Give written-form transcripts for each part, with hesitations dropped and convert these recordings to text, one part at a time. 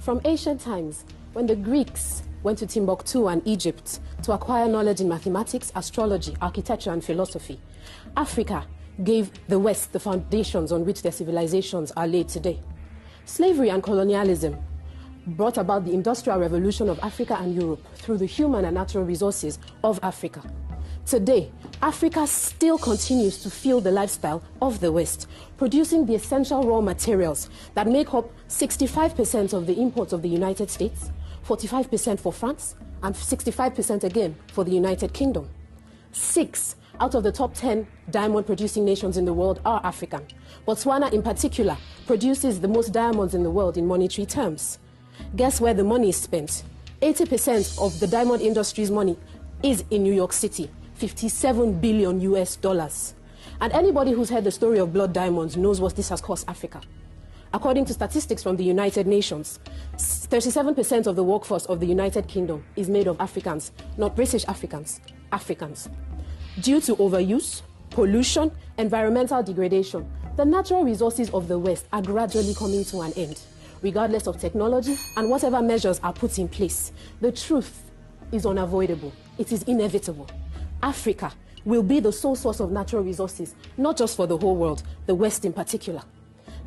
From ancient times, when the Greeks went to Timbuktu and Egypt to acquire knowledge in mathematics, astrology, architecture, and philosophy, Africa gave the West the foundations on which their civilizations are laid today. Slavery and colonialism brought about the Industrial Revolution of Africa and Europe through the human and natural resources of Africa. Today, Africa still continues to fuel the lifestyle of the West, producing the essential raw materials that make up 65% of the imports of the United States, 45% for France, and 65% again for the United Kingdom. 6 out of the top 10 diamond-producing nations in the world are African. Botswana, in particular, produces the most diamonds in the world in monetary terms. Guess where the money is spent? 80% of the diamond industry's money is in New York City, 57 billion US dollars. And anybody who's heard the story of blood diamonds knows what this has cost Africa. According to statistics from the United Nations, 37% of the workforce of the United Kingdom is made of Africans, not British Africans, Africans. Due to overuse, pollution, environmental degradation, the natural resources of the West are gradually coming to an end, regardless of technology and whatever measures are put in place. The truth is unavoidable. It is inevitable. Africa will be the sole source of natural resources, not just for the whole world, the West in particular.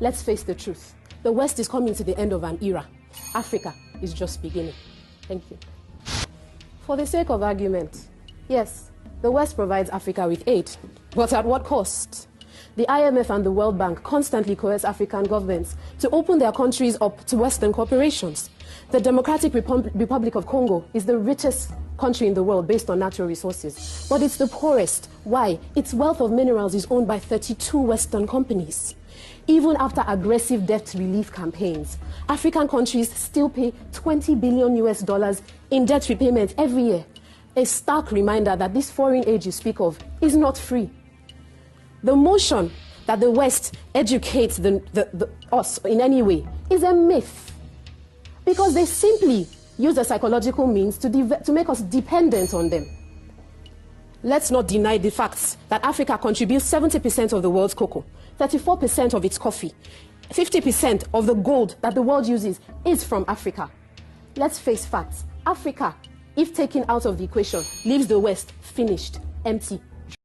Let's face the truth. The West is coming to the end of an era. Africa is just beginning. Thank you. For the sake of argument, yes, the West provides Africa with aid, but at what cost? The IMF and the World Bank constantly coerce African governments to open their countries up to Western corporations. The Democratic Republic of Congo is the richest country in the world based on natural resources, but it's the poorest. Why? Its wealth of minerals is owned by 32 Western companies. Even after aggressive debt relief campaigns, African countries still pay 20 billion US dollars in debt repayment every year. A stark reminder that this foreign aid you speak of is not free. The notion that the West educates us in any way is a myth, because they simply use a psychological means to make us dependent on them. Let's not deny the facts that Africa contributes 70% of the world's cocoa, 34% of its coffee, 50% of the gold that the world uses is from Africa. Let's face facts. Africa, if taken out of the equation, leaves the West finished, empty,